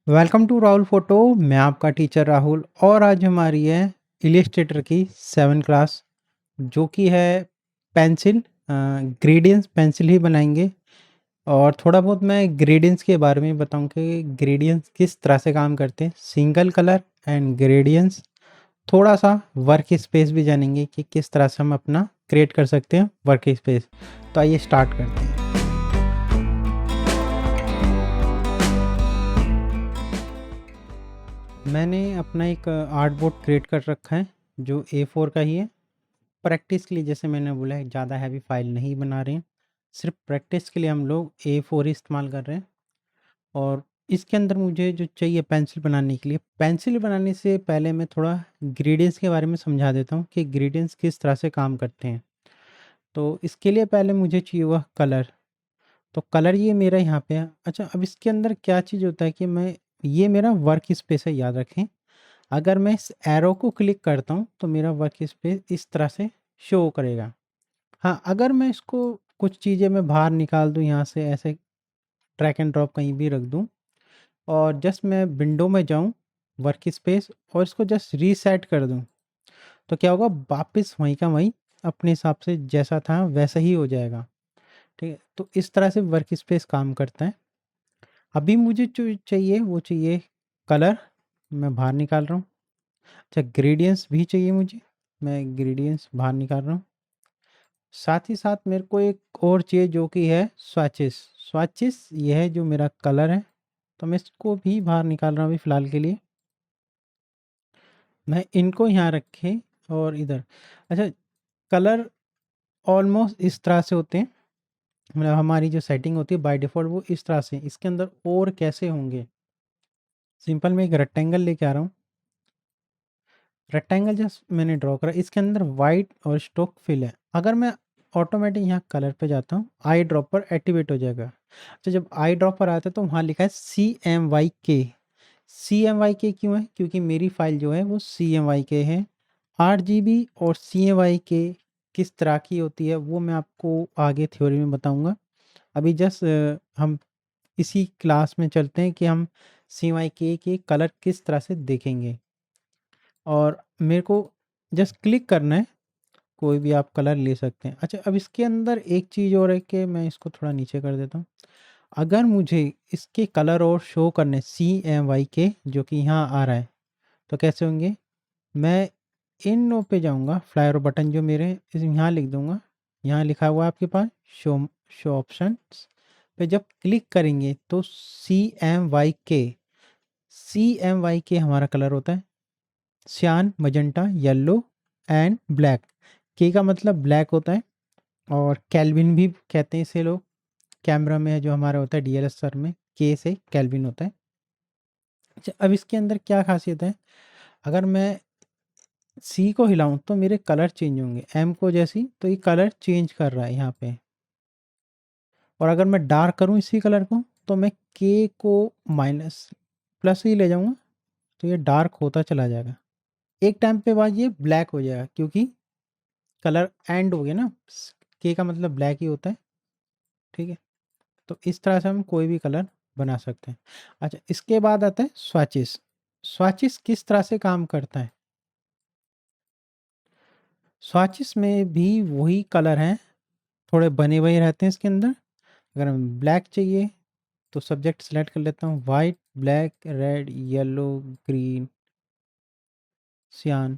Welcome to Rahul photo. मैं आपका teacher Rahul और आज हमारी है इलिस्ट्रेटर की 7 क्लास जो कि है पेंसिल ग्रेडियंट्स पेंसिल ही बनाएंगे। और थोड़ा बहुत मैं ग्रेडियंट्स के बारे में बताऊं कि ग्रेडियंट्स किस तरह से काम करते हैं, सिंगल कलर एंड ग्रेडियंट्स। थोड़ा सा वर्क स्पेस भी जानेंगे कि किस तरह से हम अपना क्रिएट कर सकते हैं वर्क स्पेस। तो आइए स्टार्ट करते हैं। मैंने अपना एक आर्ट बोर्ड क्रिएट कर रखा है जो A4 का ही है। प्रैक्टिस के लिए जैसे मैंने बोला है ज़्यादा हैवी फाइल नहीं बना रहे हैं, सिर्फ प्रैक्टिस के लिए हम लोग A4 ही इस्तेमाल कर रहे हैं। और इसके अंदर मुझे जो चाहिए पेंसिल बनाने के लिए, पेंसिल बनाने से पहले मैं थोड़ा ग्रेडियंट्स के बारे में समझा देता हूँ कि ग्रेडियंट्स किस तरह से काम करते हैं। तो इसके लिए पहले मुझे चाहिए वह कलर। तो कलर ये मेरा यहाँ पे है। अच्छा, अब इसके अंदर क्या चीज़ होता है कि मैं ये मेरा वर्क स्पेस है, याद रखें। अगर मैं इस एरो को क्लिक करता हूँ तो मेरा वर्क स्पेस इस तरह से शो करेगा। हाँ, अगर मैं इसको कुछ चीज़ें मैं बाहर निकाल दूँ यहाँ से, ऐसे ड्रैग एंड ड्रॉप कहीं भी रख दूँ और जस्ट मैं विंडो में जाऊँ वर्क स्पेस और इसको जस्ट रीसेट कर दूँ, तो क्या होगा, वापस वहीं का वहीं अपने हिसाब से जैसा था वैसा ही हो जाएगा। ठीक है, तो इस तरह से वर्क स्पेस काम करता है। अभी मुझे जो चाहिए वो चाहिए कलर, मैं बाहर निकाल रहा हूँ। अच्छा, ग्रेडियंट्स भी चाहिए मुझे, मैं ग्रेडियंट्स बाहर निकाल रहा हूँ। साथ ही साथ मेरे को एक और चाहिए जो कि है स्वैचेस। स्वैचेस ये है जो मेरा कलर है, तो मैं इसको भी बाहर निकाल रहा हूँ अभी फ़िलहाल के लिए। मैं इनको यहाँ रखे और इधर। अच्छा, कलर ऑलमोस्ट इस तरह से होते हैं, मतलब हमारी जो सेटिंग होती है बाय डिफ़ॉल्ट वो इस तरह से। इसके अंदर और कैसे होंगे, सिंपल मैं एक रेक्टेंगल लेके आ रहा हूँ। रेक्टेंगल जस्ट मैंने ड्रॉ करा, इसके अंदर वाइट और स्ट्रोक फिल है। अगर मैं ऑटोमेटिक यहाँ कलर पे जाता हूँ, आई ड्रॉप पर एक्टिवेट हो जाएगा। तो जब आई ड्रॉप पर आता है तो वहाँ लिखा है CMYK। CMYK क्यों है? क्योंकि मेरी फाइल जो है वो CMYK है। 8 GB और CMYK किस तरह की होती है वो मैं आपको आगे थ्योरी में बताऊंगा। अभी जस्ट हम इसी क्लास में चलते हैं कि हम CMYK के कलर किस तरह से देखेंगे। और मेरे को जस्ट क्लिक करना है, कोई भी आप कलर ले सकते हैं। अच्छा, अब इसके अंदर एक चीज़ और है कि मैं इसको थोड़ा नीचे कर देता हूँ। अगर मुझे इसके कलर और शो करने CMYK जो कि यहाँ आ रहा है, तो कैसे होंगे? मैं इन नो पे जाऊँगा, फ्लायर बटन जो मेरे इस यहाँ लिख दूँगा। यहाँ लिखा हुआ है आपके पास शो शो ऑप्शंस पे जब क्लिक करेंगे तो CMYK हमारा कलर होता है। सियान, मजेंटा, येलो एंड ब्लैक। के का मतलब ब्लैक होता है और केल्विन भी कहते हैं इसे लोग। कैमरा में जो हमारा होता है DSLR में के से केल्विन होता है। अच्छा, अब इसके अंदर क्या खासियत है, अगर मैं सी को हिलाऊं तो मेरे कलर चेंज होंगे। एम को जैसी तो ये कलर चेंज कर रहा है यहाँ पे। और अगर मैं डार्क करूँ इसी कलर को तो मैं के को माइनस प्लस ही ले जाऊँगा तो ये डार्क होता चला जाएगा। एक टाइम पे बाद ये ब्लैक हो जाएगा क्योंकि कलर एंड हो गया ना, के का मतलब ब्लैक ही होता है। ठीक है, तो इस तरह से हम कोई भी कलर बना सकते हैं। अच्छा, इसके बाद आता है स्वैचेस। स्वैचेस किस तरह से काम करता है? स्वैचेस में भी वही कलर हैं, थोड़े बने हुए रहते हैं इसके अंदर। अगर हमें ब्लैक चाहिए तो सब्जेक्ट सेलेक्ट कर लेता हूँ, white, black, red, yellow, green, सियान।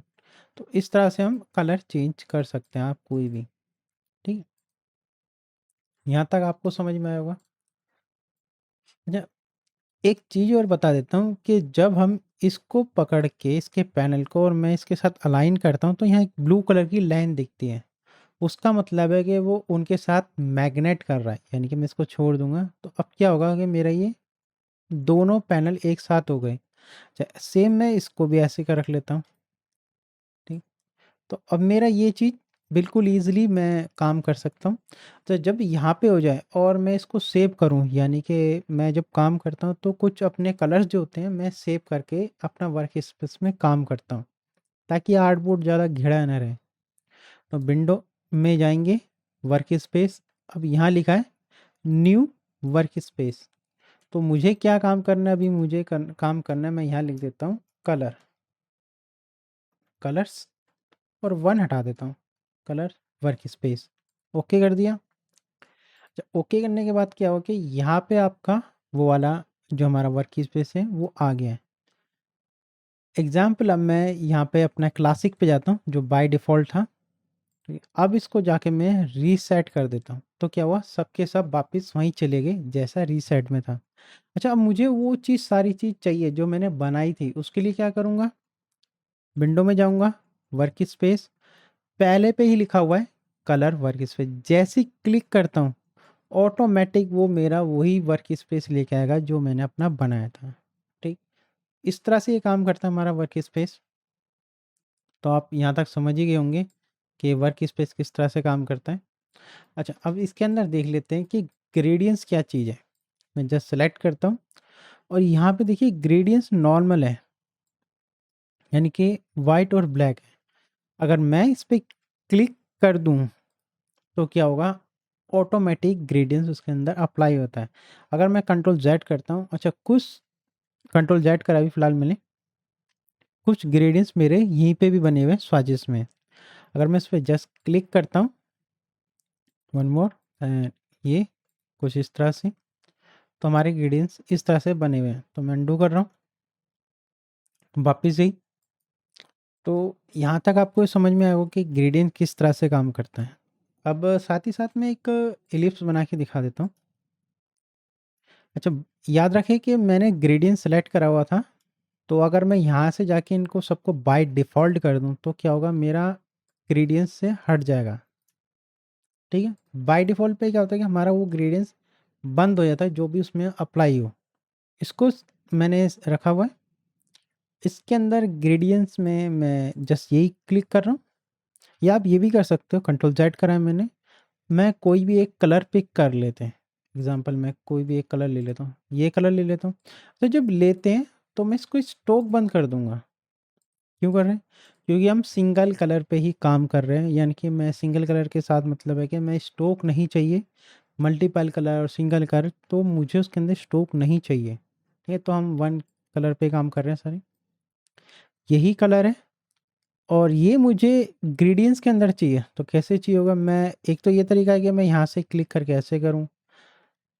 तो इस तरह से हम कलर चेंज कर सकते हैं, आप कोई भी। ठीक है, यहाँ तक आपको समझ में आया होगा। अच्छा, एक चीज़ और बता देता हूँ कि जब हम इसको पकड़ के इसके पैनल को और मैं इसके साथ अलाइन करता हूँ तो यहाँ एक ब्लू कलर की लाइन दिखती है। उसका मतलब है कि वो उनके साथ मैग्नेट कर रहा है, यानी कि मैं इसको छोड़ दूंगा तो अब क्या होगा कि मेरा ये दोनों पैनल एक साथ हो गए। सेम मैं इसको भी ऐसे कर रख लेता हूँ। ठीक, तो अब मेरा ये चीज़ बिल्कुल ईजिली मैं काम कर सकता हूँ। तो जब यहाँ पे हो जाए और मैं इसको सेव करूँ, यानी कि मैं जब काम करता हूँ तो कुछ अपने कलर्स जो होते हैं मैं सेव करके अपना वर्क स्पेस में काम करता हूँ ताकि आर्टबोर्ड ज़्यादा घिरा ना रहे। तो विंडो में जाएंगे, वर्क स्पेस, अब यहाँ लिखा है न्यू वर्क स्पेस। तो मुझे क्या काम करना है, अभी मुझे काम करना है, मैं यहाँ लिख देता हूँ कलर्स और 1 हटा देता हूँ, कलर वर्क स्पेस। ओके कर दिया। ओके करने के बाद क्या हो कि यहाँ पे आपका वो वाला जो हमारा वर्क स्पेस है वो आ गया है। एग्जाम्पल, अब मैं यहाँ पे अपना क्लासिक पे जाता हूँ जो बाय डिफ़ॉल्ट था। ठीक है, अब इसको जाके मैं रीसेट कर देता हूँ, तो क्या हुआ, सब के सब वापस वहीं चले गए जैसा रीसेट में था। अच्छा, अब मुझे वो चीज़, सारी चीज़ चाहिए जो मैंने बनाई थी, उसके लिए क्या करूँगा, विंडो में जाऊँगा, वर्क स्पेस, पहले पे ही लिखा हुआ है कलर वर्क स्पेस, जैसे ही क्लिक करता हूँ ऑटोमेटिक वो मेरा वही वर्क स्पेस लेके आएगा जो मैंने अपना बनाया था। ठीक, इस तरह से ये काम करता है हमारा वर्क स्पेस। तो आप यहाँ तक समझ ही गए होंगे कि वर्क स्पेस किस तरह से काम करता है। अच्छा, अब इसके अंदर देख लेते हैं कि ग्रेडियंट्स क्या चीज़ है। मैं जस्ट सेलेक्ट करता हूँ और यहाँ पे देखिए ग्रेडियंट्स नॉर्मल है, यानी कि वाइट और ब्लैक है। अगर मैं इस पे क्लिक कर दूँ तो क्या होगा, ऑटोमेटिक ग्रेडियंट्स उसके अंदर अप्लाई होता है। अगर मैं कंट्रोल जेड करता हूँ, अच्छा कुछ कंट्रोल जेड करा अभी फ़िलहाल मैंने, कुछ ग्रेडियंट्स मेरे यहीं पे भी बने हुए हैं स्वाजेस में। अगर मैं इस पे जस्ट क्लिक करता हूँ, वन मोर, एंड ये कुछ इस तरह से, तो हमारे ग्रेडियंट्स इस तरह से बने हुए हैं। तो मैं अनडू कर रहा हूँ, वापस गई। तो यहाँ तक आपको समझ में आया होगा कि ग्रेडियंट किस तरह से काम करता है। अब साथ ही साथ में एक एलिप्स बना के दिखा देता हूँ। अच्छा, याद रखें कि मैंने ग्रेडियंट सेलेक्ट करा हुआ था, तो अगर मैं यहाँ से जाके इनको सबको बाय डिफ़ॉल्ट कर दूँ तो क्या होगा, मेरा ग्रेडियंट से हट जाएगा। ठीक है, बाय डिफ़ॉल्ट पे क्या होता है कि हमारा वो ग्रेडियंट्स बंद हो जाता है जो भी उसमें अप्लाई हो। इसको मैंने रखा हुआ है, इसके अंदर ग्रेडियंट्स में मैं जस्ट यही क्लिक कर रहा हूँ, या आप ये भी कर सकते हो, कंट्रोल जेड करा है मैंने। मैं कोई भी एक कलर पिक कर लेते हैं, एग्जांपल मैं कोई भी एक कलर ले लेता हूँ, ये कलर ले लेता हूँ। तो जब लेते हैं तो मैं इसको स्टॉक बंद कर दूंगा। क्यों कर रहे हैं, क्योंकि हम सिंगल कलर पे ही काम कर रहे हैं, यानी कि मैं सिंगल कलर के साथ मतलब है कि मैं स्टॉक नहीं चाहिए, मल्टीपल कलर और सिंगल कलर तो मुझे उसके अंदर स्टॉक नहीं चाहिए। ठीक है, तो हम वन कलर पे काम कर रहे हैं सारे, यही कलर है, और ये मुझे ग्रेडियंट्स के अंदर चाहिए। तो कैसे चाहिए होगा, मैं एक तो ये तरीका है कि मैं यहाँ से क्लिक करके ऐसे करूँ,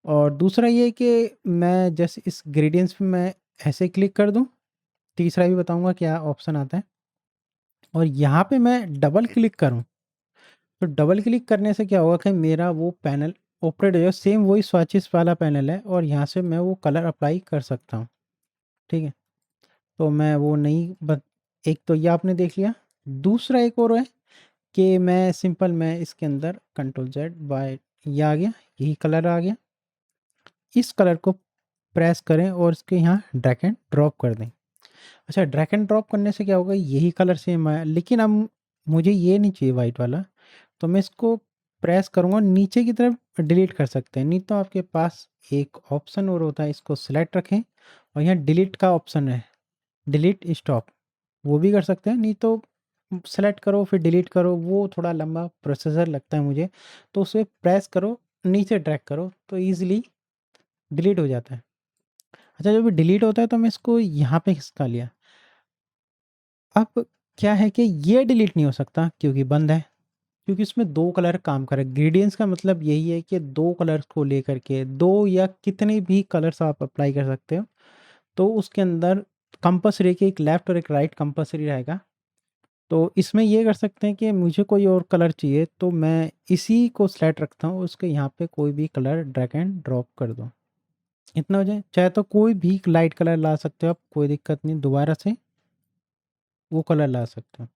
और दूसरा ये है कि मैं जैसे इस ग्रेडियंट्स पे मैं ऐसे क्लिक कर दूँ। तीसरा भी बताऊँगा क्या ऑप्शन आता है, और यहाँ पे मैं डबल क्लिक करूँ, तो डबल क्लिक करने से क्या होगा कि मेरा वो पैनल ऑपरेट हो जाएगा, सेम वही स्वैचेस वाला पैनल है, और यहाँ से मैं वो कलर अप्लाई कर सकता हूँ। ठीक है, तो मैं वो नहीं एक तो ये आपने देख लिया। दूसरा एक और है कि मैं सिंपल मैं इसके अंदर कंट्रोल जेड बाय, ये आ गया, यही कलर आ गया, इस कलर को प्रेस करें और इसके यहाँ ड्रैग एंड ड्रॉप कर दें। अच्छा, ड्रैग एंड ड्रॉप करने से क्या होगा, यही कलर सेम आया, लेकिन अब मुझे ये नहीं चाहिए वाइट वाला, तो मैं इसको प्रेस करूँगा, नीचे की तरफ डिलीट कर सकते हैं। नहीं तो आपके पास एक ऑप्शन और होता है, इसको सिलेक्ट रखें और यहाँ डिलीट का ऑप्शन है, डिलीट स्टॉप, वो भी कर सकते हैं। नहीं तो सेलेक्ट करो फिर डिलीट करो, वो थोड़ा लंबा प्रोसेसर लगता है मुझे, तो उसे प्रेस करो, नीचे ड्रैग करो तो ईजिली डिलीट हो जाता है। अच्छा, जब डिलीट होता है तो मैं इसको यहाँ पे खिसका लिया। अब क्या है कि ये डिलीट नहीं हो सकता क्योंकि बंद है, क्योंकि इसमें 2 कलर काम कर रहे हैं। ग्रेडियंट्स का मतलब यही है कि 2 कलर्स को लेकर के 2 या कितने भी कलर्स आप अप्लाई कर सकते हो। तो उसके अंदर कंपल्सरी कि एक लेफ्ट और एक राइट कंपल्सरी रहेगा। तो इसमें ये कर सकते हैं कि मुझे कोई और कलर चाहिए तो मैं इसी को सेलेक्ट रखता हूँ, उसके यहाँ पे कोई भी कलर ड्रैग एंड ड्रॉप कर दो। इतना हो जाए, चाहे तो कोई भी लाइट कलर ला सकते हो आप, कोई दिक्कत नहीं, दोबारा से वो कलर ला सकते हो।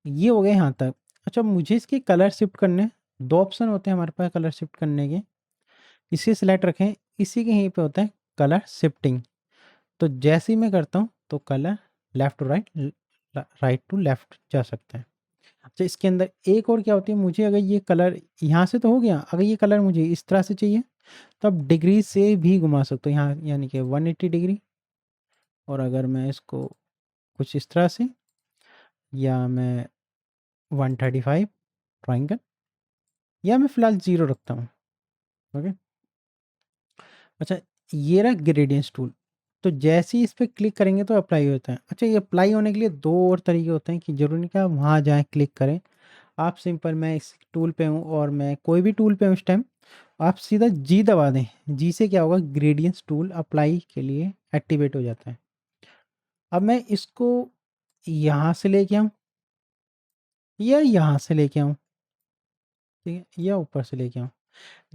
ये हो गए यहाँ तक। अच्छा, मुझे इसके कलर शिफ्ट करने, 2 ऑप्शन होते हैं हमारे पास कलर शिफ्ट करने के। इसे सिलेक्ट रखें, इसी के यहीं पे होता है कलर शिफ्टिंग। तो जैसे ही मैं करता हूँ तो colour left to right, right to left जा सकते हैं। अच्छा, इसके अंदर एक और क्या होती है, मुझे अगर ये कलर यहाँ से तो हो गया, अगर ये कलर मुझे इस तरह से चाहिए तो आप डिग्री से भी घुमा सकते हो यहाँ, यानी कि 180 डिग्री। और अगर मैं इसको कुछ इस तरह से, या मैं 135 ट्राइंगल, या मैं फ़िलहाल 0 रखता हूँ। ओके। अच्छा, ये रहा ग्रेडियंट्स टूल। तो जैसे ही इस पे क्लिक करेंगे तो अप्लाई होता है। अच्छा, ये अप्लाई होने के लिए 2 और तरीके होते हैं कि ज़रूरी नहीं कि आप वहाँ जाएँ क्लिक करें। आप सिंपल, मैं इस टूल पे हूँ और मैं कोई भी टूल पे हूँ इस टाइम, आप सीधा जी दबा दें। जी से क्या होगा, ग्रेडियंट्स टूल अप्लाई के लिए एक्टिवेट हो जाता है। अब मैं इसको यहाँ से लेके आऊँ या यहाँ से लेके आऊँ, ठीक है? या ऊपर से लेके आऊँ।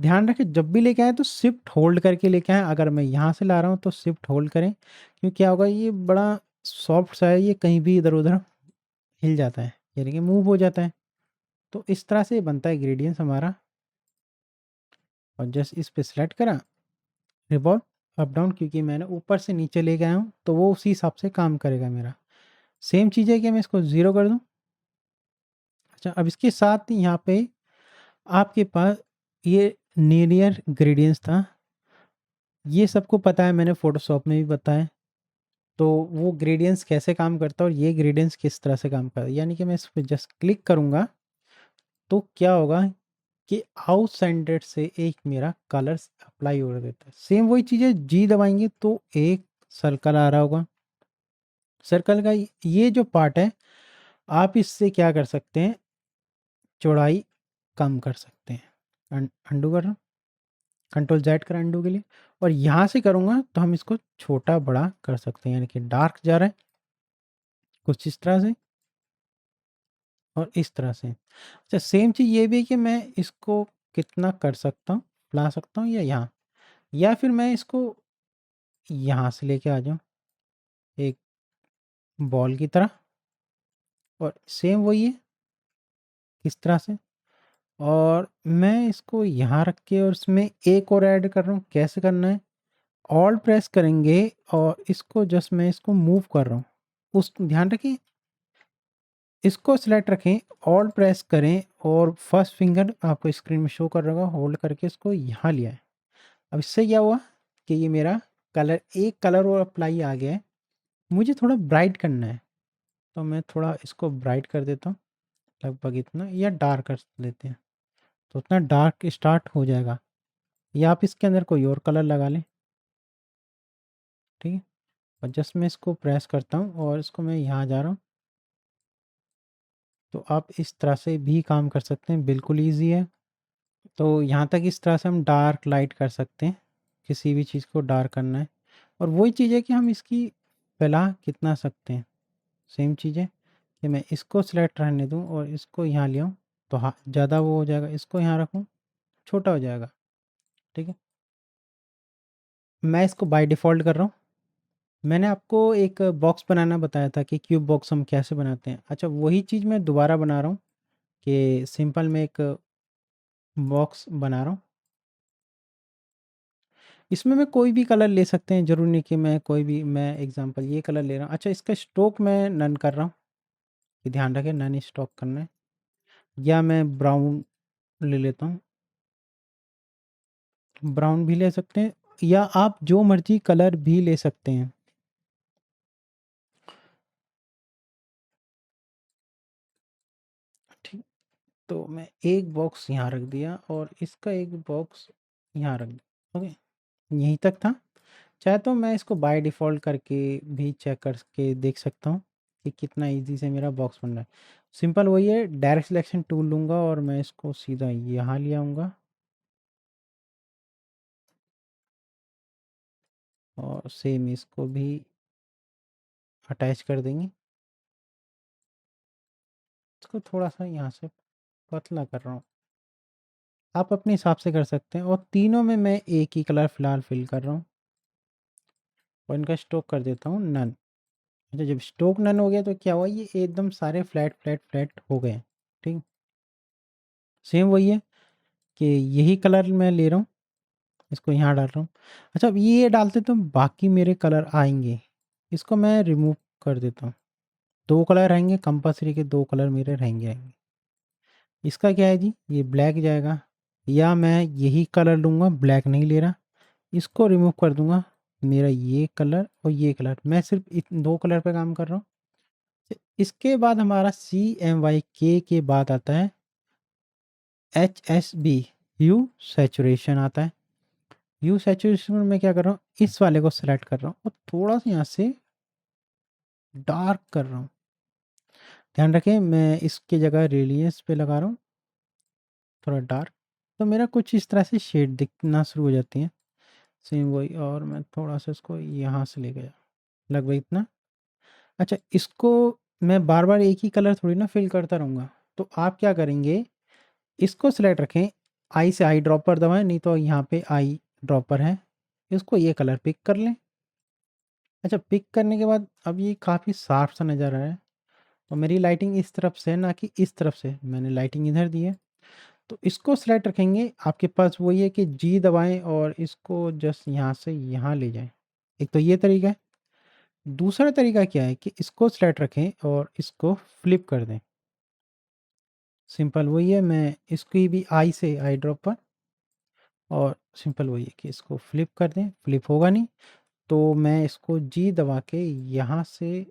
ध्यान रखें, जब भी लेके आएँ तो शिफ्ट होल्ड करके लेके आएँ। अगर मैं यहाँ से ला रहा हूँ तो शिफ्ट होल्ड करें, क्योंकि क्या होगा, ये बड़ा सॉफ्ट सा है, ये कहीं भी इधर-उधर हिल जाता है, यानी कि मूव हो जाता है। तो इस तरह से बनता है ग्रेडियंट्स हमारा। और जस्ट इस पे सेलेक्ट करा, रिवॉल्व अप डाउन, क्योंकि मैंने ऊपर से नीचे ले गया हूँ तो वो उसी हिसाब से काम करेगा मेरा। सेम चीज़ है कि मैं इसको 0 कर दूँ। अच्छा, अब इसके साथ ही यहाँ पे आपके पास ये लीनियर ग्रेडियंट्स था। ये सबको पता है, मैंने फ़ोटोशॉप में भी बताया। तो वो ग्रेडियंट्स कैसे काम करता है और ये ग्रेडियंट्स किस तरह से काम करता है, यानी कि मैं इस पे जस्ट क्लिक करूँगा तो क्या होगा कि आउटसाइडर से एक मेरा कलर्स अप्लाई हो देता है। सेम वही चीज़ है, जी दबाएँगे तो एक सर्कल आ रहा होगा। सर्कल का ये जो पार्ट है, आप इससे क्या कर सकते हैं, चौड़ाई कम कर सकते हैं। अंडू कर रहा हूँ, कंट्रोल जेड करा अंडू के लिए, और यहाँ से करूँगा तो हम इसको छोटा बड़ा कर सकते हैं, यानी कि डार्क जा रहा है कुछ इस तरह से और इस तरह से। अच्छा, सेम चीज़ ये भी है कि मैं इसको कितना कर सकता हूँ, ला सकता हूँ या यहाँ, या फिर मैं इसको यहाँ से लेके आ जाऊँ एक बॉल की तरह, और सेम वही है किस तरह से। और मैं इसको यहाँ रख के और इसमें एक और ऐड कर रहा हूँ। कैसे करना है, ऑल्ट प्रेस करेंगे और इसको जस्ट मैं इसको मूव कर रहा हूँ। उस ध्यान रखिए, इसको सेलेक्ट रखें, ऑल्ट प्रेस करें और फर्स्ट फिंगर आपको स्क्रीन में शो कर रहा होगा, होल्ड करके इसको यहाँ लिया है। अब इससे क्या हुआ कि ये मेरा कलर, एक कलर और अप्लाई आ गया है। मुझे थोड़ा ब्राइट करना है तो मैं थोड़ा इसको ब्राइट कर देता हूँ, लगभग इतना, या डार्क कर देते हैं तो उतना डार्क स्टार्ट हो जाएगा। या आप इसके अंदर कोई और कलर लगा लें, ठीक है। और जस्ट मैं इसको प्रेस करता हूँ और इसको मैं यहाँ जा रहा हूँ, तो आप इस तरह से भी काम कर सकते हैं, बिल्कुल ईजी है। तो यहाँ तक इस तरह से हम डार्क लाइट कर सकते हैं, किसी भी चीज़ को डार्क करना है। और वही चीज़ है कि हम इसकी फैला कितना सकते हैं। सेम चीज़ है कि मैं इसको सिलेक्ट रहने दूँ और इसको यहाँ ले आऊँ तो हाँ ज़्यादा वो हो जाएगा, इसको यहाँ रखूँ छोटा हो जाएगा, ठीक है। मैं इसको बाय डिफ़ॉल्ट कर रहा हूँ। मैंने आपको एक बॉक्स बनाना बताया था कि क्यूब बॉक्स हम कैसे बनाते हैं। अच्छा, वही चीज़ मैं दोबारा बना रहा हूँ कि सिंपल मैं एक बॉक्स बना रहा हूँ। इसमें मैं कोई भी कलर ले सकते हैं, ज़रूरी नहीं कि मैं कोई भी, मैं एग्ज़ाम्पल ये कलर ले रहा हूँ। अच्छा, इसका स्ट्रोक मैं नन कर रहा हूँ, कि ध्यान रखें नन स्ट्रोक करना है। या मैं ब्राउन ले लेता हूँ, ब्राउन भी ले सकते हैं या आप जो मर्ज़ी कलर भी ले सकते हैं। ठीक, तो मैं एक बॉक्स यहाँ रख दिया और इसका एक बॉक्स यहाँ रख दिया, ओके। यहीं तक था। चाहे तो मैं इसको बाय डिफ़ॉल्ट करके भी चेक करके देख सकता हूँ कि कितना ईज़ी से मेरा बॉक्स बन रहा है। सिंपल वही है, डायरेक्ट सिलेक्शन टूल लूँगा और मैं इसको सीधा यहाँ ले आऊँगा और सेम इसको भी अटैच कर देंगे। इसको थोड़ा-सा यहाँ से पतला कर रहा हूँ। आप अपने हिसाब से कर सकते हैं और तीनों में मैं एक ही कलर फ़िलहाल फ़िल कर रहा हूँ और इनका स्ट्रोक कर देता हूँ नन। अच्छा, जब स्ट्रोक नन हो गया तो क्या हुआ, ये एकदम सारे फ्लैट, फ्लैट, फ्लैट हो गए, ठीक। सेम वही है कि यही कलर मैं ले रहा हूँ, इसको यहाँ डाल रहा हूँ। अच्छा, अब ये डालते तो बाकी मेरे कलर आएँगे, इसको मैं रिमूव कर देता हूँ। 2 कलर रहेंगे कंपल्सरी के, 2 कलर मेरे रहेंगे। इसका क्या है जी, ये ब्लैक जाएगा, या मैं यही कलर लूँगा, ब्लैक नहीं ले रहा, इसको रिमूव कर दूँगा। मेरा ये कलर और ये कलर, मैं सिर्फ़ इन 2 कलर पे काम कर रहा हूँ। इसके बाद हमारा CMYK के बाद आता है HSB, ह्यू सैचुरेशन आता है। ह्यू सैचुरेशन में मैं क्या कर रहा हूँ, इस वाले को सेलेक्ट कर रहा हूँ और थोड़ा सा यहाँ से डार्क कर रहा हूँ। ध्यान रखें मैं इसकी जगह रेडियस पे लगा रहा हूँ थोड़ा डार्क, तो मेरा कुछ इस तरह से शेड दिखना शुरू हो जाती है। सेम वही, और मैं थोड़ा सा इसको यहाँ से ले गया लगभग इतना। अच्छा, इसको मैं बार बार एक ही कलर थोड़ी ना फिल करता रहूँगा, तो आप क्या करेंगे, इसको सिलेक्ट रखें, आई से आई ड्रॉपर दबाएं, नहीं तो यहाँ पे आई ड्रॉपर है, इसको ये कलर पिक कर लें। अच्छा, पिक करने के बाद अब ये काफ़ी साफ सा नज़र आ रहा है, तो मेरी लाइटिंग इस तरफ से ना कि इस तरफ से, मैंने लाइटिंग इधर दी है। तो इसको सिलेक्ट रखेंगे, आपके पास वही है कि जी दबाएं और इसको जस्ट यहाँ से यहाँ ले जाएं। एक तो ये तरीका है। दूसरा तरीका क्या है कि इसको सिलेक्ट रखें और इसको फ्लिप कर दें। सिंपल वही है, मैं इसकी भी आई से आई ड्रॉप पर, और सिंपल वही है कि इसको फ्लिप कर दें। फ्लिप होगा नहीं तो मैं इसको जी दबा के यहाँ से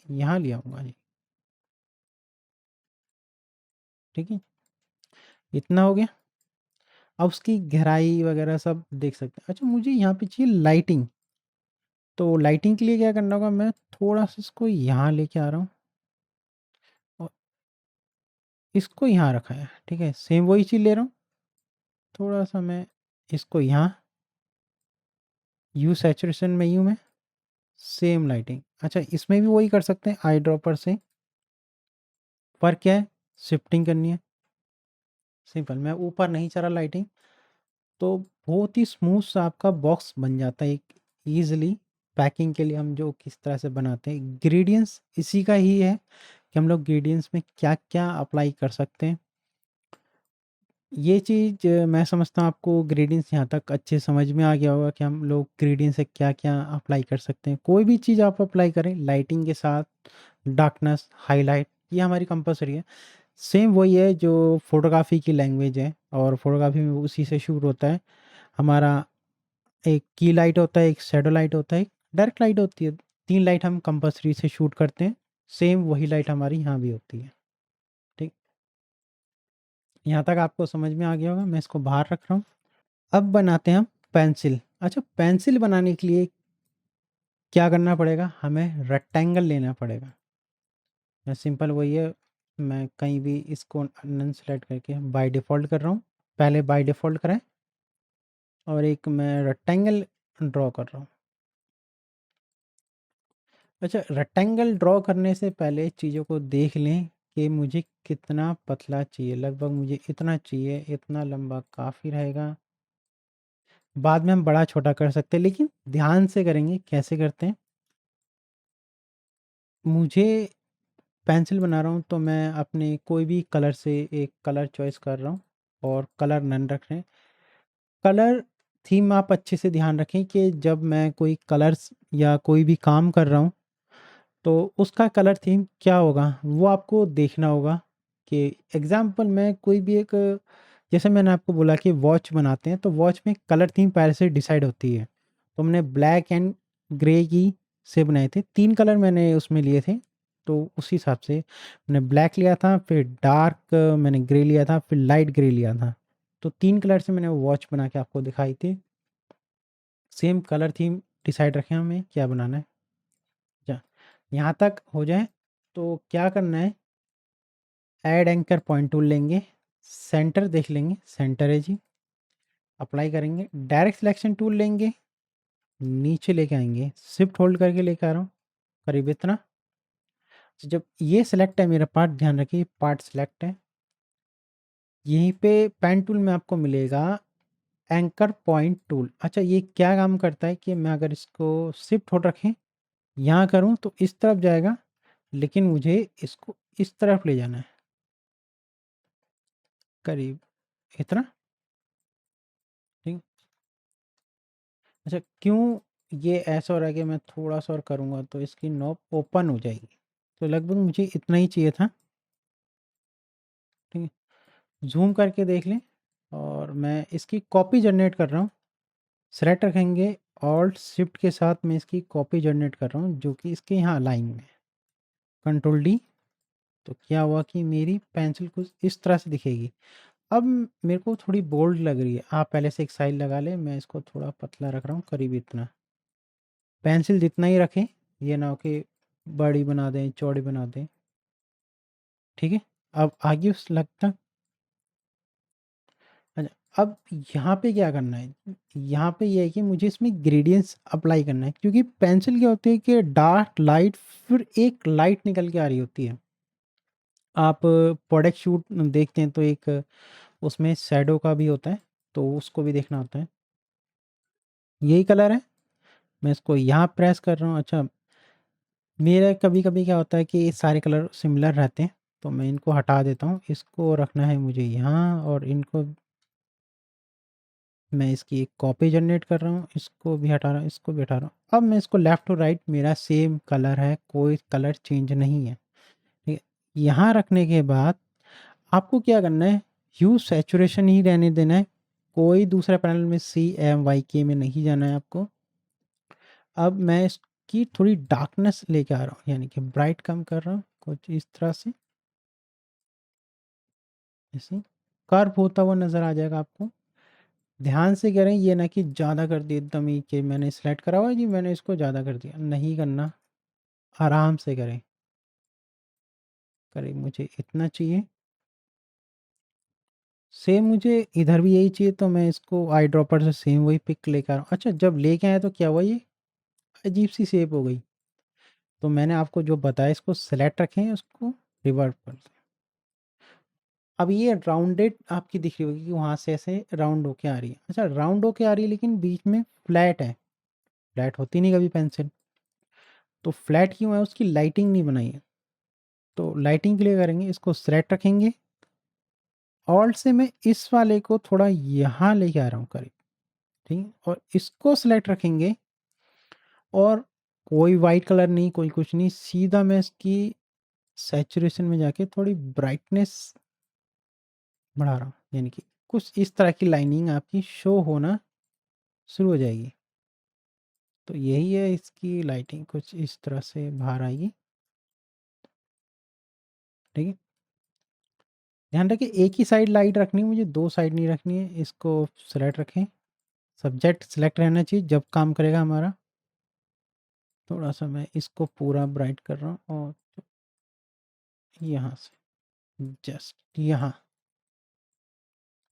यहाँ ले आऊँगा जी। ठीक है, इतना हो गया। अब उसकी गहराई वगैरह सब देख सकते हैं। अच्छा, मुझे यहाँ पे चाहिए लाइटिंग, तो लाइटिंग के लिए क्या करना होगा, मैं थोड़ा सा इसको यहाँ लेके आ रहा हूँ और इसको यहाँ रखा है। ठीक है, सेम वही चीज़ ले रहा हूँ, थोड़ा सा मैं इसको यहाँ, यू सैचुरेशन में यूँ मैं, सेम लाइटिंग। अच्छा, इसमें भी वही कर सकते हैं आई ड्रॉपर से, पर क्या है, शिफ्टिंग करनी है। सिंपल, मैं ऊपर नहीं चला लाइटिंग, तो बहुत ही स्मूथ सा आपका बॉक्स बन जाता है एक ईजिली। पैकिंग के लिए हम जो किस तरह से बनाते हैं, ग्रेडियंट्स इसी का ही है कि हम लोग ग्रेडियंट्स में क्या क्या अप्लाई कर सकते हैं। ये चीज़ मैं समझता हूँ आपको ग्रेडियंट्स यहाँ तक अच्छे समझ में आ गया होगा कि हम लोग ग्रेडियंट से क्या क्या अप्लाई कर सकते हैं। कोई भी चीज़ आप अप्लाई करें लाइटिंग के साथ, डार्कनेस, हाईलाइट, ये हमारी कंपलसरी है। सेम वही है जो फोटोग्राफी की लैंग्वेज है, और फोटोग्राफी में उसी से शुरू होता है हमारा। एक की लाइट होता है, एक शैडो लाइट होता है, एक डायरेक्ट लाइट होती है। 3 लाइट हम कंपल्सरी से शूट करते हैं। सेम वही लाइट हमारी यहाँ भी होती है। ठीक, यहाँ तक आपको समझ में आ गया होगा। मैं इसको बाहर रख रहा हूँ। अब बनाते हैं हम पेंसिल। अच्छा, पेंसिल बनाने के लिए क्या करना पड़ेगा, हमें रेक्टेंगल लेना पड़ेगा। मैं सिंपल वही है, मैं कहीं भी इसको अनन सेलेक्ट करके बाय डिफ़ॉल्ट कर रहा हूँ। पहले बाय डिफ़ॉल्ट करें, और एक मैं रेक्टेंगल ड्रॉ कर रहा हूँ। अच्छा, रेक्टेंगल ड्रॉ करने से पहले चीज़ों को देख लें कि मुझे कितना पतला चाहिए। लगभग मुझे इतना चाहिए, इतना लंबा काफ़ी रहेगा। बाद में हम बड़ा छोटा कर सकते हैं, लेकिन ध्यान से करेंगे। कैसे करते हैं, मुझे पेंसिल बना रहा हूँ तो मैं अपने कोई भी कलर से एक कलर चॉइस कर रहा हूँ, और कलर नन रख रहे हैं। कलर थीम आप अच्छे से ध्यान रखें कि जब मैं कोई कलर्स या कोई भी काम कर रहा हूँ, तो उसका कलर थीम क्या होगा वो आपको देखना होगा। कि एग्जांपल मैं कोई भी एक, जैसे मैंने आपको बोला कि वॉच बनाते हैं, तो वॉच में कलर थीम पहले से डिसाइड होती है। तो हमने ब्लैक एंड ग्रे की से बनाए थे, 3 कलर मैंने उसमें लिए थे। तो उसी हिसाब से मैंने ब्लैक लिया था, फिर डार्क मैंने ग्रे लिया था, फिर लाइट ग्रे लिया था। तो 3 कलर से मैंने वॉच बना के आपको दिखाई थी। सेम कलर थीम डिसाइड रखें हमें क्या बनाना है। अच्छा, यहाँ तक हो जाए तो क्या करना है, ऐड एंकर पॉइंट टूल लेंगे, सेंटर देख लेंगे, सेंटर है जी। अप्लाई करेंगे, डायरेक्ट सिलेक्शन टूल लेंगे, नीचे लेके आएंगे, शिफ्ट होल्ड करके लेके आ रहा हूँ करीब इतना। तो जब ये सिलेक्ट है मेरा पार्ट, ध्यान रखिए पार्ट सिलेक्ट है, यहीं पे पेन टूल में आपको मिलेगा एंकर पॉइंट टूल। अच्छा, ये क्या काम करता है कि मैं अगर इसको शिफ्ट होल्ड रखें, यहाँ करूँ तो इस तरफ जाएगा, लेकिन मुझे इसको इस तरफ ले जाना है करीब इतना। ठीक, अच्छा क्यों ये ऐसा हो रहा है कि मैं थोड़ा सा और करूँगा तो इसकी नॉब ओपन हो जाएगी। तो लगभग मुझे इतना ही चाहिए था। ठीक है, ज़ूम करके देख लें, और मैं इसकी कॉपी जनरेट कर रहा हूँ। सेलेक्ट रखेंगे, ऑल्ट शिफ्ट के साथ मैं इसकी कॉपी जनरेट कर रहा हूँ जो कि इसके यहाँ लाइन में, कंट्रोल डी। तो क्या हुआ कि मेरी पेंसिल कुछ इस तरह से दिखेगी। अब मेरे को थोड़ी बोल्ड लग रही है, आप पहले से एक साइड लगा लें, मैं इसको थोड़ा पतला रख रहा हूँ, करीब इतना। पेंसिल जितना ही रखें, ये ना हो कि बड़ी बना दें, चौड़ी बना दें। ठीक है, अब आगे उस लगता। अच्छा, अब यहाँ पे क्या करना है, यहाँ पे ये है कि मुझे इसमें ग्रेडियंट्स अप्लाई करना है, क्योंकि पेंसिल क्या होती है कि डार्क लाइट फिर एक लाइट निकल के आ रही होती है। आप प्रोडक्ट शूट देखते हैं तो एक उसमें शैडो का भी होता है, तो उसको भी देखना होता है। यही कलर है, मैं इसको यहाँ प्रेस कर रहा हूँ। अच्छा, मेरा कभी कभी क्या होता है कि ये सारे कलर सिमिलर रहते हैं, तो मैं इनको हटा देता हूँ। इसको रखना है मुझे यहाँ, और इनको मैं इसकी एक कॉपी जनरेट कर रहा हूँ, इसको भी हटा रहा हूँ, इसको भी हटा रहा हूँ। अब मैं इसको लेफ़्ट टू राइट, मेरा सेम कलर है, कोई कलर चेंज नहीं है। ठीक है, यहाँ रखने के बाद आपको क्या करना है, ह्यू सैचुरेशन ही रहने देना है, कोई दूसरा पैनल में CMYK में नहीं जाना है आपको। अब मैं इसकी थोड़ी डार्कनेस लेके आ रहा हूँ, यानी कि ब्राइट कम कर रहा हूँ कुछ इस तरह से, ऐसे कर्व होता हुआ नज़र आ जाएगा आपको। ध्यान से करें, ये ना कि ज़्यादा कर दिया एकदम ही कि मैंने सेलेक्ट करा हुआ है जी, मैंने इसको ज़्यादा कर दिया, नहीं करना। आराम से करें, करें मुझे इतना चाहिए, सेम मुझे इधर भी यही चाहिए, तो मैं इसको आई ड्रॉपर से सेम वही पिक लेकर आ रहा हूँ। अच्छा, जब लेके आया तो क्या हुआ, ये अजीब सी शेप हो गई, तो मैंने आपको जो बताया इसको सेलेक्ट रखें, उसको रिवर्ट कर दें। अब ये राउंडेड आपकी दिख रही होगी कि वहाँ से ऐसे राउंड होके आ रही है। अच्छा, राउंड होके आ रही है लेकिन बीच में फ्लैट है, फ्लैट होती नहीं कभी पेंसिल, तो फ्लैट क्यों है, उसकी लाइटिंग नहीं बनाई है। तो लाइटिंग के लिए करेंगे, इसको सेलेक्ट रखेंगे, ऑल्ट से मैं इस वाले को थोड़ा यहाँ लेके आ रहा हूँ करीब, ठीक है, और इसको सेलेक्ट रखेंगे, और कोई वाइट कलर नहीं, कोई कुछ नहीं, सीधा मैं इसकी सैचुरेशन में जाके थोड़ी ब्राइटनेस बढ़ा रहा हूँ, यानी कि कुछ इस तरह की लाइनिंग आपकी शो होना शुरू हो जाएगी। तो यही है, इसकी लाइटिंग कुछ इस तरह से बाहर आएगी। ठीक है, ध्यान रखिए एक ही साइड लाइट रखनी है मुझे, दो साइड नहीं रखनी है। इसको सेलेक्ट रखें, सब्जेक्ट सेलेक्ट रहना चाहिए जब काम करेगा हमारा। थोड़ा सा मैं इसको पूरा ब्राइट कर रहा हूँ, और यहाँ से जस्ट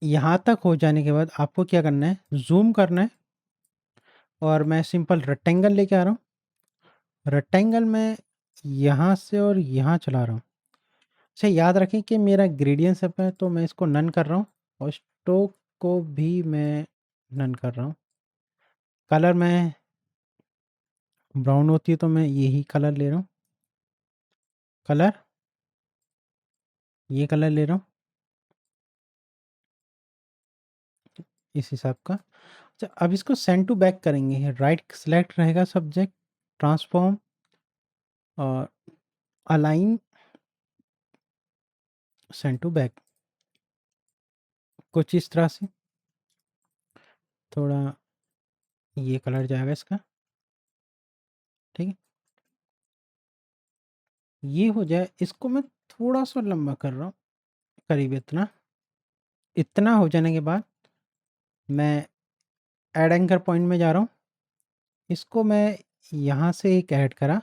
यहाँ तक हो जाने के बाद आपको क्या करना है, जूम करना है, और मैं सिंपल रेक्टेंगल लेके आ रहा हूँ। रेक्टेंगल में यहाँ से और यहाँ चला रहा हूँ। अच्छा, याद रखें कि मेरा ग्रेडियंट सब है, तो मैं इसको नन कर रहा हूँ, और स्ट्रोक को भी मैं नन कर रहा हूँ। कलर में ब्राउन होती है, तो मैं यही कलर ले रहा हूँ, कलर ये कलर ले रहा हूँ इस हिसाब का। अच्छा, अब इसको सेंड टू बैक करेंगे, राइट सेलेक्ट रहेगा सब्जेक्ट, ट्रांसफॉर्म और अलाइन, सेंड टू बैक, कुछ इस तरह से। थोड़ा ये कलर जाएगा इसका, ठीक है, ये हो जाए। इसको मैं थोड़ा सा लंबा कर रहा हूँ, करीब इतना। इतना हो जाने के बाद मैं ऐड एंकर पॉइंट में जा रहा हूँ, इसको मैं यहाँ से एक ऐड करा।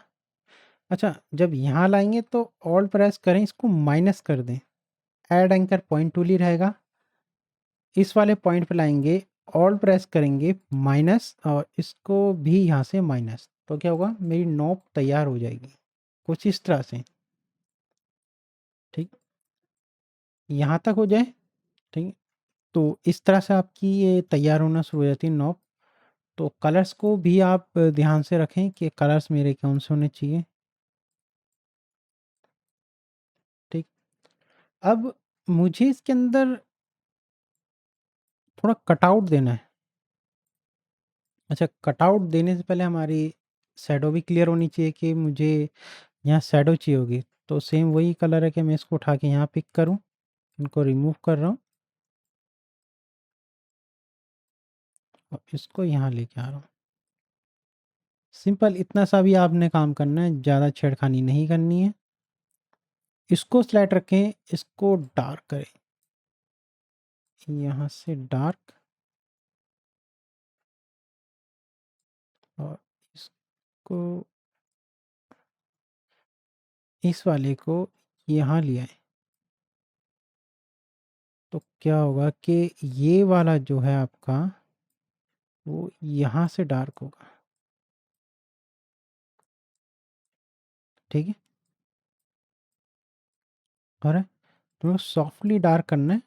अच्छा, जब यहाँ लाएंगे तो ऑल प्रेस करें, इसको माइनस कर दें, ऐड एंकर पॉइंट टूल ही रहेगा। इस वाले पॉइंट पे लाएंगे, ऑल प्रेस करेंगे माइनस, और इसको भी यहाँ से माइनस, तो क्या होगा, मेरी नोब तैयार हो जाएगी कुछ इस तरह से। ठीक, यहाँ तक हो जाए, ठीक, तो इस तरह से आपकी ये तैयार होना शुरू हो जाती है नोब। तो कलर्स को भी आप ध्यान से रखें कि कलर्स मेरे कौन से होने चाहिए। ठीक, अब मुझे इसके अंदर थोड़ा कटआउट देना है। अच्छा, कटआउट देने से पहले हमारी शैडो भी क्लियर होनी चाहिए कि मुझे यहाँ शैडो चाहिए होगी। तो सेम वही कलर है कि मैं इसको उठा के यहाँ पिक करूँ, इनको रिमूव कर रहा हूँ, और इसको यहाँ लेके आ रहा हूँ। सिंपल इतना सा भी आपने काम करना है, ज़्यादा छेड़खानी नहीं करनी है। इसको स्लाइड रखें, इसको डार्क करें, यहाँ से डार्क और इसको इस वाले को यहाँ लिया है, तो क्या होगा कि ये वाला जो है आपका वो यहाँ से डार्क होगा। ठीक है, और तो सॉफ्टली डार्क करना है,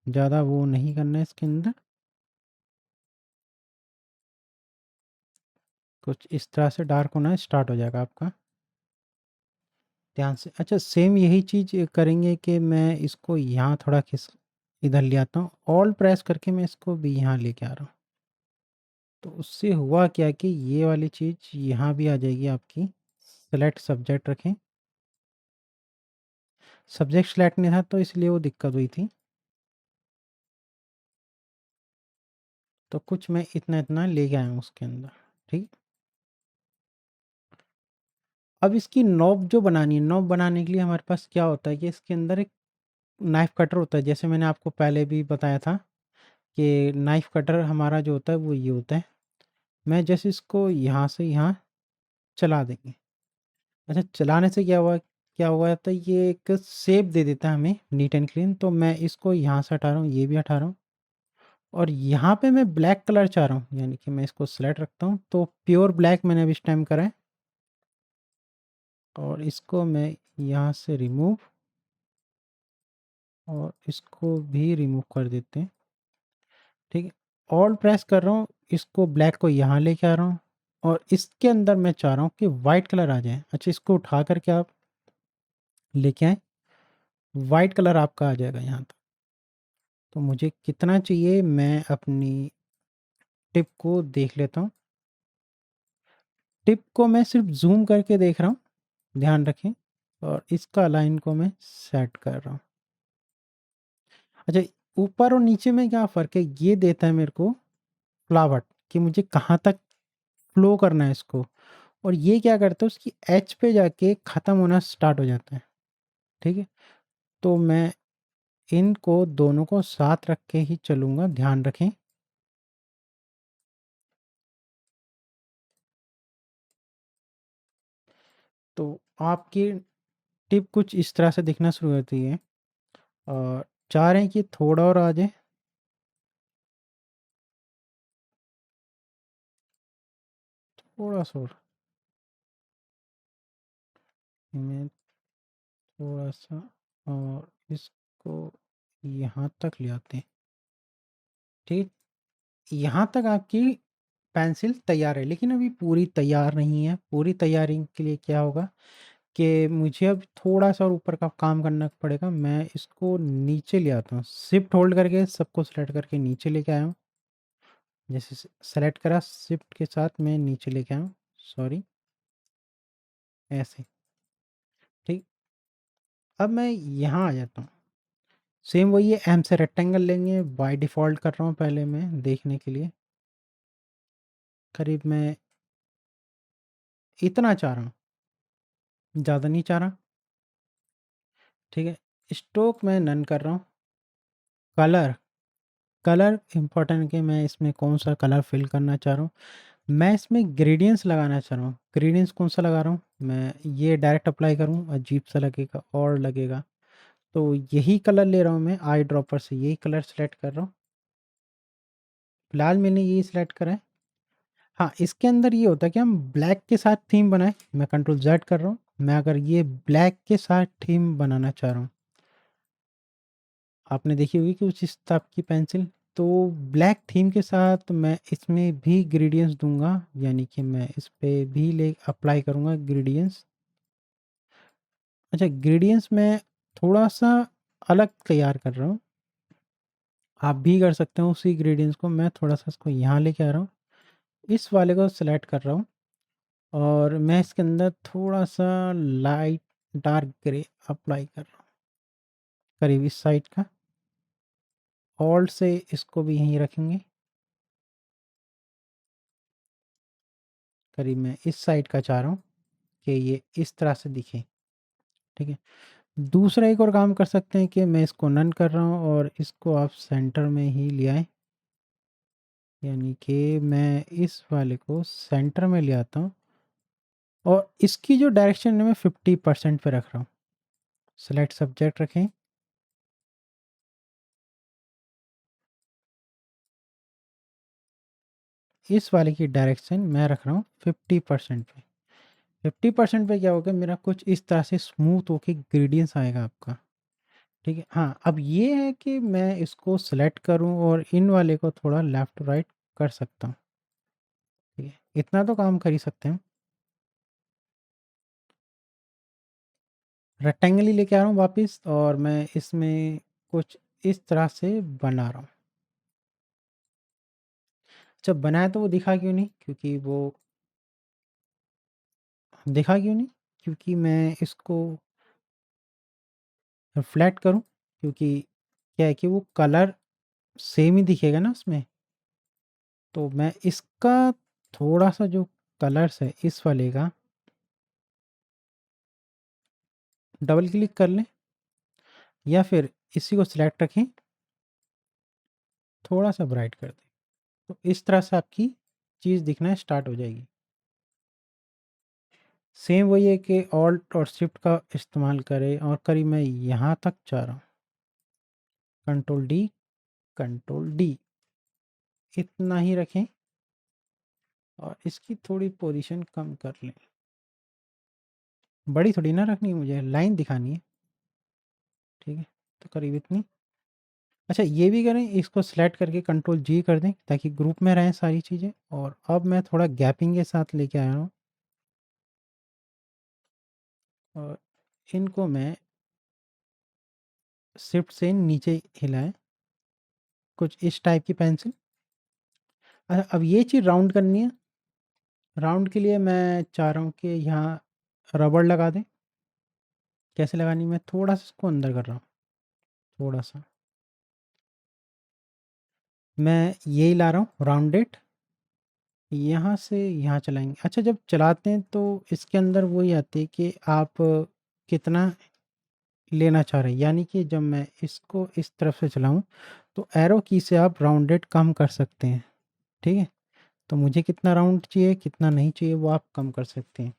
ज़्यादा वो नहीं करना है इसके अंदर। कुछ इस तरह से डार्क होना स्टार्ट हो जाएगा आपका, ध्यान से। अच्छा, सेम यही चीज़ करेंगे कि मैं इसको यहाँ थोड़ा खिस इधर ले आता हूँ, ऑल प्रेस करके मैं इसको भी यहाँ लेके आ रहा हूँ। तो उससे हुआ क्या कि ये वाली चीज़ यहाँ भी आ जाएगी आपकी। सेलेक्ट सब्जेक्ट रखें, सब्जेक्ट सेलेक्ट नहीं था तो इसलिए वो दिक्कत हुई थी। तो कुछ मैं इतना इतना लेके आया हूँ उसके अंदर। ठीक, अब इसकी नॉब जो बनानी है, नॉब बनाने के लिए हमारे पास क्या होता है कि इसके अंदर एक नाइफ़ कटर होता है। जैसे मैंने आपको पहले भी बताया था कि नाइफ़ कटर हमारा जो होता है वो ये होता है। मैं जैसे इसको यहाँ से यहाँ चला देंगे। अच्छा, चलाने से क्या हुआ था, ये एक शेप दे देता है हमें नीट एंड क्लीन। तो मैं इसको यहाँ से हटा रहा हूँ, ये भी हटा रहा हूँ, और यहाँ पे मैं ब्लैक कलर चाह रहा हूँ, यानी कि मैं इसको सेलेक्ट रखता हूँ। तो प्योर ब्लैक मैंने अभी इस टाइम करा है, और इसको मैं यहाँ से रिमूव और इसको भी रिमूव कर देते हैं। ठीक है, ऑल प्रेस कर रहा हूँ, इसको ब्लैक को यहाँ लेके आ रहा हूँ, और इसके अंदर मैं चाह रहा हूँ कि वाइट कलर आ जाए। अच्छा, इसको उठा करके आप लेके आए, वाइट कलर आपका आ जाएगा यहाँ तक। तो मुझे कितना चाहिए, मैं अपनी टिप को देख लेता हूँ। टिप को मैं सिर्फ जूम करके देख रहा हूँ, ध्यान रखें, और इसका लाइन को मैं सेट कर रहा हूँ। अच्छा, ऊपर और नीचे में क्या फ़र्क है, ये देता है मेरे को फ्लावर कि मुझे कहाँ तक फ्लो करना है इसको, और ये क्या करता है उसकी एज पे जाके ख़त्म होना स्टार्ट हो जाता है। ठीक है, तो मैं इनको दोनों को साथ रख के ही चलूँगा, ध्यान रखें। तो आपकी टिप कुछ इस तरह से दिखना शुरू होती है, और चाह रहे हैं कि थोड़ा और आ जाए। थोड़ा सा और, मैं थोड़ा सा, और इसको यहाँ तक ले आते हैं। ठीक, यहाँ तक आपकी पेंसिल तैयार है, लेकिन अभी पूरी तैयार नहीं है। पूरी तैयारी के लिए क्या होगा कि मुझे अब थोड़ा सा और ऊपर का काम करना पड़ेगा। मैं इसको नीचे ले आता हूँ, शिफ्ट होल्ड करके सबको सेलेक्ट करके नीचे लेके आया हूँ। जैसे सेलेक्ट करा, शिफ्ट के साथ मैं नीचे लेके आया हूँ, सॉरी, ऐसे। ठीक, अब मैं यहाँ आ जाता हूँ। सेम वही है, एम से रेक्टेंगल लेंगे, बाय डिफ़ॉल्ट कर रहा हूँ पहले मैं देखने के लिए। करीब मैं इतना चाह रहा हूँ, ज़्यादा नहीं चाह रहा। ठीक है, स्ट्रोक मैं नन कर रहा हूँ। कलर, कलर इम्पोर्टेंट कि मैं इसमें कौन सा कलर फिल करना चाह रहा हूँ। मैं इसमें ग्रेडियंट्स लगाना चाह रहा हूँ। ग्रेडियंट्स कौन सा लगा रहा हूँ, मैं ये डायरेक्ट अप्लाई करूँ, अजीब सा लगेगा और लगेगा। तो यही कलर ले रहा हूँ मैं, आई ड्रॉपर से यही कलर सेलेक्ट कर रहा हूँ। फिलहाल मैंने यही सेलेक्ट करा है। हाँ, इसके अंदर ये होता है कि हम ब्लैक के साथ थीम बनाएं। मैं कंट्रोल जेड कर रहा हूँ, मैं अगर ये ब्लैक के साथ थीम बनाना चाह रहा हूँ, आपने देखी होगी कि उस टाइप की पेंसिल, तो ब्लैक थीम के साथ मैं इसमें भी ग्रेडियंट्स दूंगा, यानी कि मैं इस पे भी ले अप्लाई करूँगा ग्रेडियंट्स। अच्छा, ग्रेडियंट्स मैं थोड़ा सा अलग तैयार कर रहा हूँ, आप भी कर सकते हो उसी ग्रेडियंट्स को। मैं थोड़ा सा इसको यहाँ लेके आ रहा हूँ, इस वाले को सेलेक्ट कर रहा हूँ, और मैं इसके अंदर थोड़ा सा लाइट डार्क ग्रे अप्लाई कर रहा हूँ, करीब इस साइड का। ऑल्ट से इसको भी यहीं रखेंगे, करीब मैं इस साइड का चाह रहा हूँ कि ये इस तरह से दिखे। ठीक है, दूसरा एक और काम कर सकते हैं कि मैं इसको नन कर रहा हूँ और इसको आप सेंटर में ही ले आएँ। यानी कि मैं इस वाले को सेंटर में ले आता हूँ और इसकी जो डायरेक्शन है मैं 50% पे रख रहा हूँ। सेलेक्ट सब्जेक्ट रखें। इस वाले की डायरेक्शन मैं रख रहा हूँ 50% पे। 50% पे क्या होगा, मेरा कुछ इस तरह से स्मूथ होके ग्रेडियंस आएगा आपका। ठीक है। हाँ, अब ये है कि मैं इसको सेलेक्ट करूँ और इन वाले को थोड़ा लेफ्ट टू राइट कर सकता हूँ। ठीक है, इतना तो काम कर ही सकते हैं। रेक्टेंगल ही लेके आ रहा हूँ वापस और मैं इसमें कुछ इस तरह से बना रहा हूँ। जब बनाया तो वो दिखा क्यों नहीं? क्योंकि वो दिखा क्यों नहीं? क्योंकि मैं इसको फ्लैट करूँ, क्योंकि क्या है कि वो कलर सेम ही दिखेगा ना उसमें। तो मैं इसका थोड़ा-सा जो कलर्स है इस वाले का डबल क्लिक कर लें या फिर इसी को सिलेक्ट रखें, थोड़ा-सा ब्राइट कर दें। तो इस तरह से आपकी चीज़ दिखना स्टार्ट हो जाएगी। सेम वही है कि ऑल्ट और शिफ्ट का इस्तेमाल करें और करीब मैं यहाँ तक जा रहा हूँ। कंट्रोल डी, कंट्रोल डी, इतना ही रखें और इसकी थोड़ी पोजीशन कम कर लें। बड़ी थोड़ी ना रखनी है, मुझे लाइन दिखानी है। ठीक है, तो करीब इतनी। अच्छा, ये भी करें, इसको सेलेक्ट करके कंट्रोल जी कर दें ताकि ग्रुप में रहें सारी चीज़ें। और अब मैं थोड़ा गैपिंग के साथ लेके आया हूँ और इनको मैं शिफ्ट से नीचे हिलाएं, कुछ इस टाइप की पेंसिल। अच्छा, अब ये चीज़ राउंड करनी है। राउंड के लिए मैं चाह रहा हूँ कि यहाँ रबड़ लगा दें। कैसे लगानी, मैं थोड़ा सा इसको अंदर कर रहा हूँ, थोड़ा सा मैं यही ला रहा हूँ राउंडेड, यहाँ से यहाँ चलाएंगे। अच्छा, जब चलाते हैं तो इसके अंदर वही आती है कि आप कितना लेना चाह रहे हैं। यानी कि जब मैं इसको इस तरफ से चलाऊं तो एरो की से आप राउंडेड कम कर सकते हैं। ठीक है, तो मुझे कितना राउंड चाहिए कितना नहीं चाहिए वो आप कम कर सकते हैं।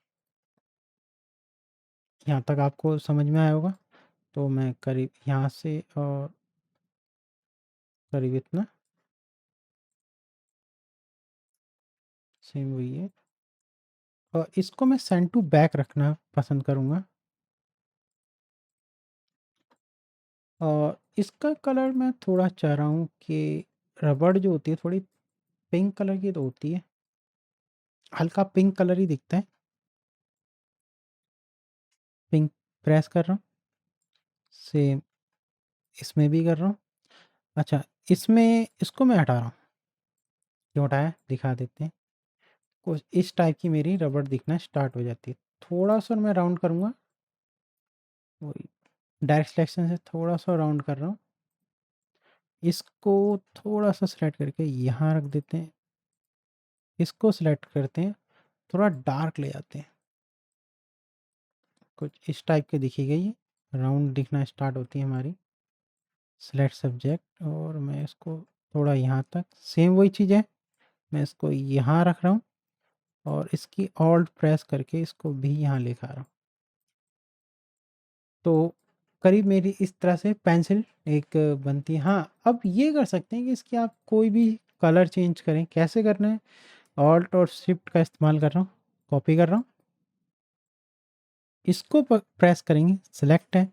यहाँ तक आपको समझ में आया होगा। तो मैं करीब यहाँ से और करीब इतना, सेम वही है। और इसको मैं सेंड टू बैक रखना पसंद करूँगा। और इसका कलर मैं थोड़ा चाह रहा हूँ कि रबड़ जो होती है थोड़ी पिंक कलर की तो होती है, हल्का पिंक कलर ही दिखता है। पिंक प्रेस कर रहा हूँ, सेम इसमें भी कर रहा हूँ। अच्छा, इसमें इसको मैं हटा रहा हूँ। क्यों हटाया दिखा देते हैं। कुछ इस टाइप की मेरी रबड़ दिखना स्टार्ट हो जाती है। थोड़ा सा मैं राउंड करूँगा, वही डायरेक्ट सिलेक्शन से थोड़ा सा राउंड कर रहा हूँ। इसको थोड़ा सा सिलेक्ट करके यहाँ रख देते हैं, इसको सिलेक्ट करते हैं, थोड़ा डार्क ले जाते हैं, कुछ इस टाइप के दिखेगा। ये राउंड दिखना स्टार्ट होती है हमारी। सिलेक्ट सब्जेक्ट और मैं इसको थोड़ा यहाँ तक, सेम वही चीज़ है, मैं इसको यहाँ रख रहा हूँ और इसकी ऑल्ट प्रेस करके इसको भी यहाँ लेकर आ रहा हूँ। तो करीब मेरी इस तरह से पेंसिल एक बनती है। हाँ, अब ये कर सकते हैं कि इसकी आप कोई भी कलर चेंज करें। कैसे करना है, ऑल्ट और शिफ्ट का इस्तेमाल कर रहा हूँ, कॉपी कर रहा हूँ, इसको प्रेस करेंगे, सिलेक्ट है।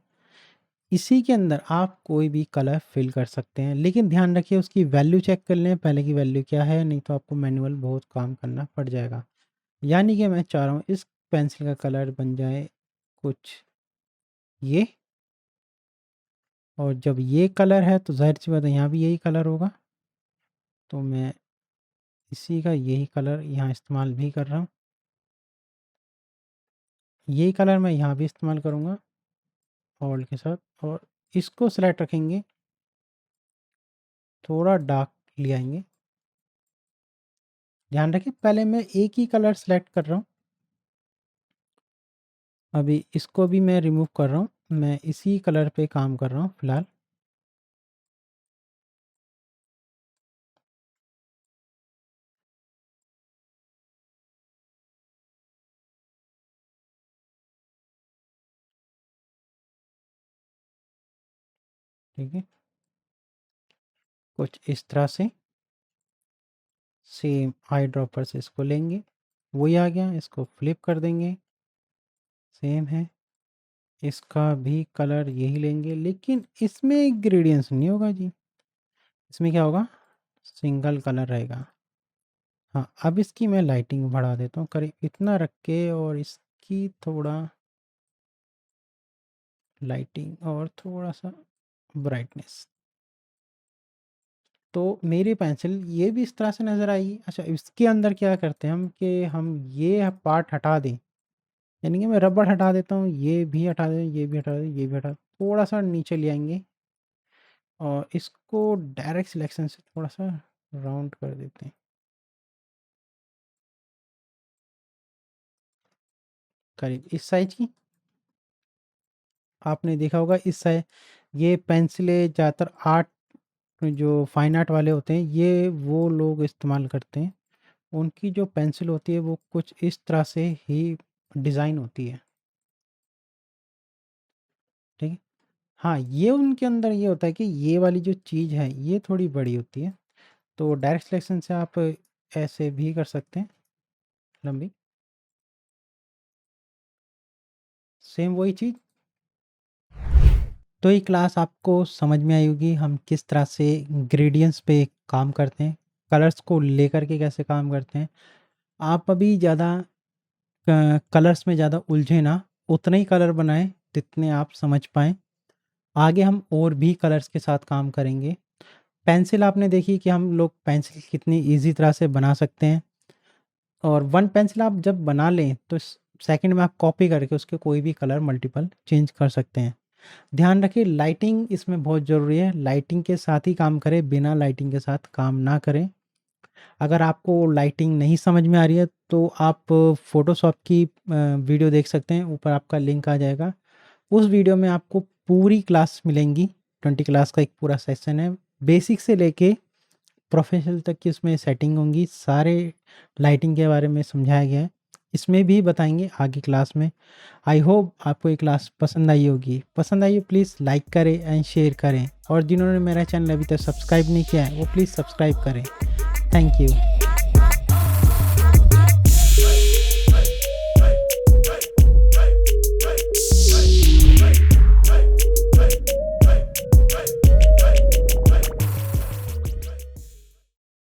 इसी के अंदर आप कोई भी कलर फिल कर सकते हैं, लेकिन ध्यान रखिए उसकी वैल्यू चेक कर लें पहले की वैल्यू क्या है, नहीं तो आपको मैनुअल बहुत काम करना पड़ जाएगा। यानी कि मैं चाह रहा हूँ इस पेंसिल का कलर बन जाए कुछ ये, और जब ये कलर है तो ज़ाहिर सी बात है यहाँ भी यही कलर होगा। तो मैं इसी का यही कलर यहाँ इस्तेमाल भी कर रहा हूँ। यही कलर मैं यहाँ भी इस्तेमाल करूँगा ऑल्ट के साथ, और इसको सेलेक्ट रखेंगे, थोड़ा डार्क ले आएंगे। ध्यान रखिए पहले मैं एक ही कलर सेलेक्ट कर रहा हूँ, अभी इसको भी मैं रिमूव कर रहा हूँ मैं इसी कलर पे काम कर रहा हूँ फ़िलहाल। ठीक है, कुछ इस तरह से सेम आई ड्रॉपर से इसको लेंगे, वही आ गया, इसको फ्लिप कर देंगे, सेम है। इसका भी कलर यही लेंगे, लेकिन इसमें ग्रेडियंस नहीं होगा जी, इसमें क्या होगा, सिंगल कलर रहेगा। हाँ, अब इसकी मैं लाइटिंग बढ़ा देता हूँ करीब इतना रख के, और इसकी थोड़ा लाइटिंग और थोड़ा सा ब्राइटनेस। तो मेरी पेंसिल ये भी इस तरह से नज़र आएगी। अच्छा, इसके अंदर क्या करते हैं हम कि हम ये पार्ट हटा दें, यानी कि मैं रबड़ हटा देता हूँ, ये भी हटा दें, ये भी हटा दें, ये भी हटा, थोड़ा सा नीचे ले आएंगे और इसको डायरेक्ट सिलेक्शन से थोड़ा सा राउंड कर देते हैं, करीब इस साइज की। आपने देखा होगा इस साइज, ये पेंसिलें ज़्यादातर आर्ट, जो फाइन आर्ट वाले होते हैं, ये वो लोग इस्तेमाल करते हैं। उनकी जो पेंसिल होती है वो कुछ इस तरह से ही डिज़ाइन होती है। ठीक है, हाँ, ये उनके अंदर ये होता है कि ये वाली जो चीज़ है ये थोड़ी बड़ी होती है, तो डायरेक्ट सिलेक्शन से आप ऐसे भी कर सकते हैं, लंबी, सेम वही चीज़। तो ये क्लास आपको समझ में आई होगी हम किस तरह से ग्रेडियंट्स पे काम करते हैं, कलर्स को लेकर के कैसे काम करते हैं। आप अभी ज़्यादा कलर्स में ज़्यादा उलझे ना, उतना ही कलर बनाएं जितने आप समझ पाएँ। आगे हम और भी कलर्स के साथ काम करेंगे। पेंसिल आपने देखी कि हम लोग पेंसिल कितनी ईज़ी तरह से बना सकते हैं, और वन पेंसिल आप जब बना लें तो सेकंड में आप कॉपी करके उसके कोई भी कलर मल्टीपल चेंज कर सकते हैं। ध्यान रखिए, लाइटिंग इसमें बहुत ज़रूरी है, लाइटिंग के साथ ही काम करें, बिना लाइटिंग के साथ काम ना करें। अगर आपको लाइटिंग नहीं समझ में आ रही है तो आप फ़ोटोशॉप की वीडियो देख सकते हैं, ऊपर आपका लिंक आ जाएगा। उस वीडियो में आपको पूरी क्लास मिलेंगी, 20 क्लास का एक पूरा सेशन है, बेसिक से लेके प्रोफेशनल तक की उसमें सेटिंग होंगी, सारे लाइटिंग के बारे में समझाया गया है, इसमें भी बताएंगे आगे क्लास में। आई होप आपको ये क्लास पसंद आई होगी। पसंद आई हो प्लीज़ लाइक करें एंड शेयर करें, और जिन्होंने मेरा चैनल अभी तक सब्सक्राइब नहीं किया है वो प्लीज़ सब्सक्राइब करें। Thank you.